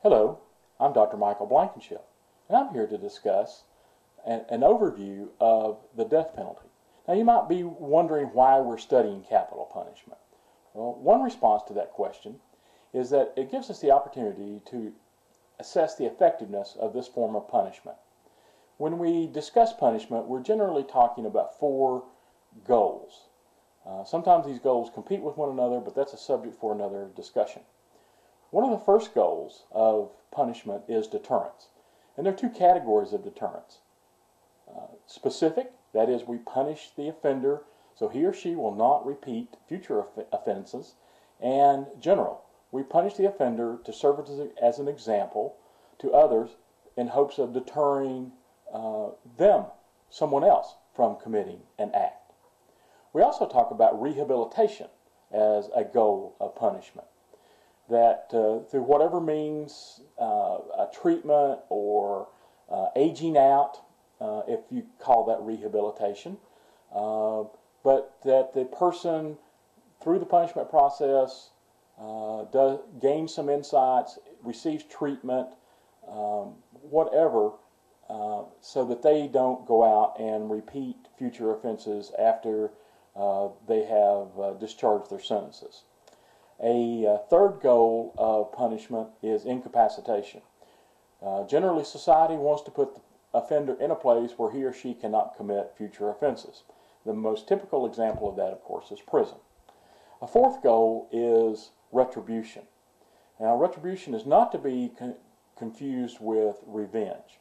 Hello, I'm Dr. Michael Blankenship, and I'm here to discuss an overview of the death penalty. Now, you might be wondering why we're studying capital punishment. Well, one response to that question is that it gives us the opportunity to assess the effectiveness of this form of punishment. When we discuss punishment, we're generally talking about four goals. Sometimes these goals compete with one another, but that's a subject for another discussion. One of the first goals of punishment is deterrence. And there are two categories of deterrence. Specific, that is, we punish the offender so he or she will not repeat future offenses. And general, we punish the offender to serve as an example to others in hopes of deterring someone else, from committing an act. We also talk about rehabilitation as a goal of punishment. That through whatever means, a treatment or aging out, if you call that rehabilitation, but that the person, through the punishment process, gains some insights, receives treatment, whatever, so that they don't go out and repeat future offenses after they have discharged their sentences. A third goal of punishment is incapacitation. Generally, society wants to put the offender in a place where he or she cannot commit future offenses. The most typical example of that, of course, is prison. A fourth goal is retribution. Now, retribution is not to be confused with revenge.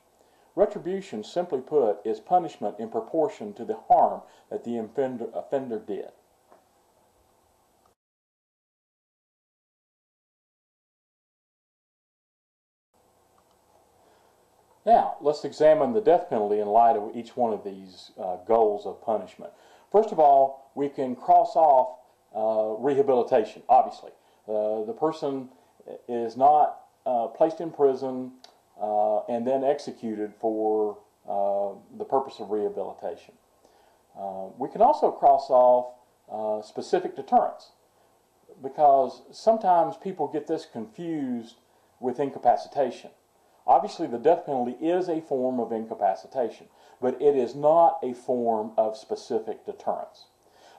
Retribution, simply put, is punishment in proportion to the harm that the offender did. Now, let's examine the death penalty in light of each one of these goals of punishment. First of all, we can cross off rehabilitation, obviously. The person is not placed in prison and then executed for the purpose of rehabilitation. We can also cross off specific deterrence, because sometimes people get this confused with incapacitation. Obviously, the death penalty is a form of incapacitation, but it is not a form of specific deterrence.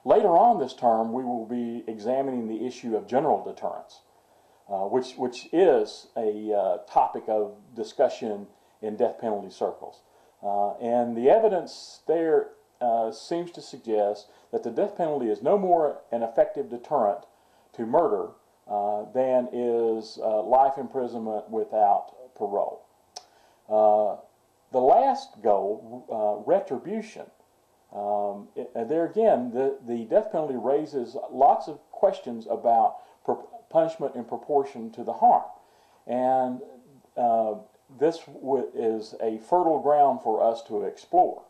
Later on this term, we will be examining the issue of general deterrence, which is a topic of discussion in death penalty circles. And the evidence there seems to suggest that the death penalty is no more an effective deterrent to murder than is life imprisonment without parole. The last goal, retribution, there again, the death penalty raises lots of questions about punishment in proportion to the harm. And this is a fertile ground for us to explore.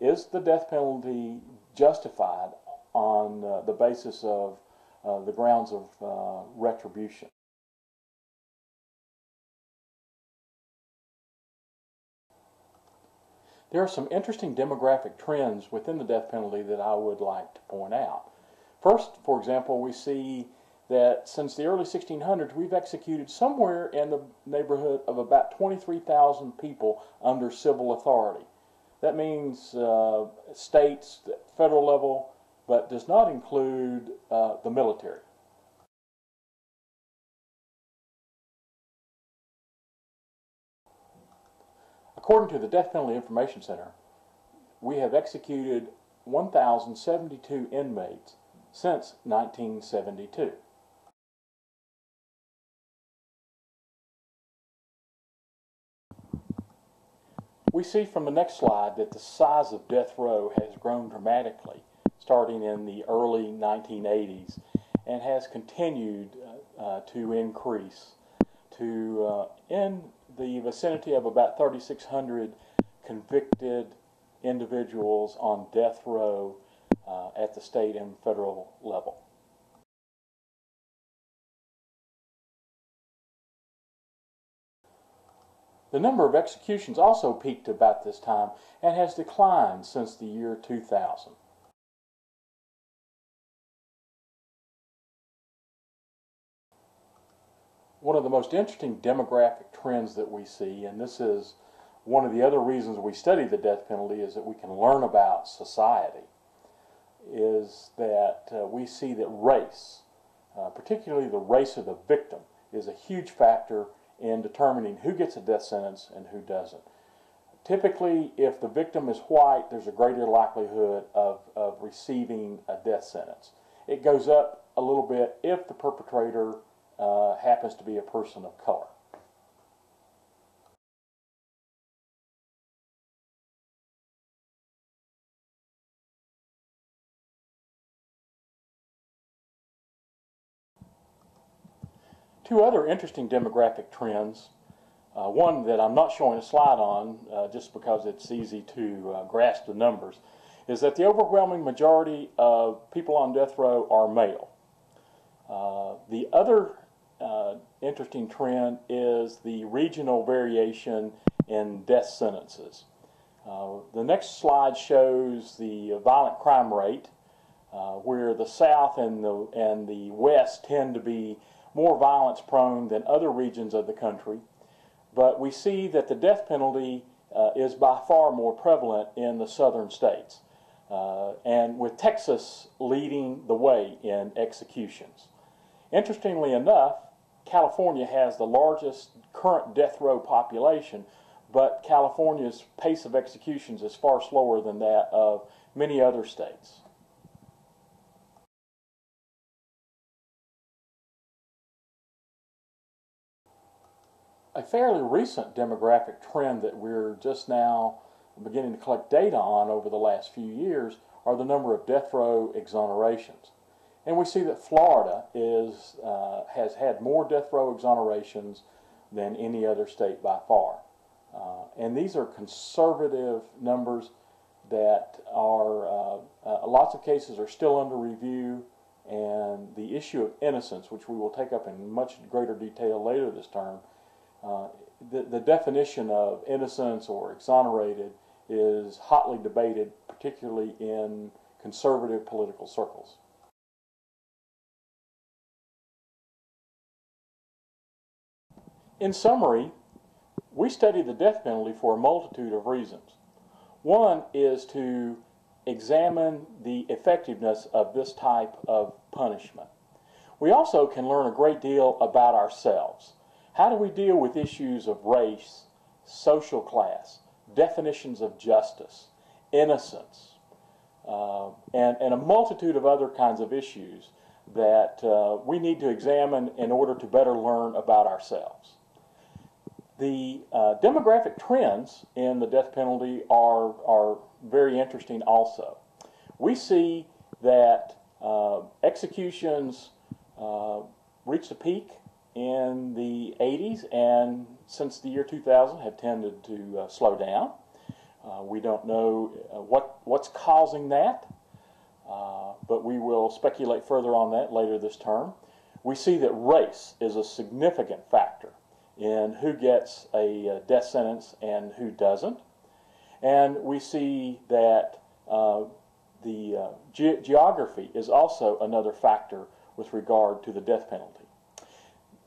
Is the death penalty justified on the basis of the grounds of retribution? There are some interesting demographic trends within the death penalty that I would like to point out. First, for example, we see that since the early 1600s, we've executed somewhere in the neighborhood of about 23,000 people under civil authority. That means states, federal level, but does not include the military. According to the Death Penalty Information Center, we have executed 1,072 inmates since 1972. We see from the next slide that the size of death row has grown dramatically starting in the early 1980s and has continued to increase to in the vicinity of about 3,600 convicted individuals on death row at the state and federal level. The number of executions also peaked about this time and has declined since the year 2000. One of the most interesting demographic trends that we see, and this is one of the other reasons we study the death penalty, is that we can learn about society, is that we see that race, particularly the race of the victim, is a huge factor in determining who gets a death sentence and who doesn't. Typically, if the victim is white, there's a greater likelihood of receiving a death sentence. It goes up a little bit if the perpetrator happens to be a person of color. Two other interesting demographic trends, one that I'm not showing a slide on just because it's easy to grasp the numbers, is that the overwhelming majority of people on death row are male. The other interesting trend is the regional variation in death sentences. The next slide shows the violent crime rate, where the South and the West tend to be more violence prone than other regions of the country, but we see that the death penalty is by far more prevalent in the southern states, and with Texas leading the way in executions. Interestingly enough, California has the largest current death row population, but California's pace of executions is far slower than that of many other states. A fairly recent demographic trend that we're just now beginning to collect data on over the last few years are the number of death row exonerations. And we see that Florida has had more death row exonerations than any other state by far. And these are conservative numbers that are, lots of cases are still under review, and the issue of innocence, which we will take up in much greater detail later this term, the definition of innocence or exonerated is hotly debated, particularly in conservative political circles. In summary, we study the death penalty for a multitude of reasons. One is to examine the effectiveness of this type of punishment. We also can learn a great deal about ourselves. How do we deal with issues of race, social class, definitions of justice, innocence, and a multitude of other kinds of issues that we need to examine in order to better learn about ourselves. The demographic trends in the death penalty are very interesting also. We see that executions reached a peak in the 80s, and since the year 2000 have tended to slow down. We don't know what's causing that, but we will speculate further on that later this term. We see that race is a significant factor in who gets a death sentence and who doesn't. And we see that the geography is also another factor with regard to the death penalty.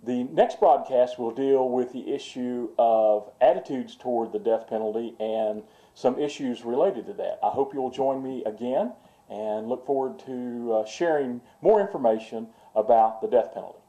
The next broadcast will deal with the issue of attitudes toward the death penalty and some issues related to that. I hope you'll join me again and look forward to sharing more information about the death penalty.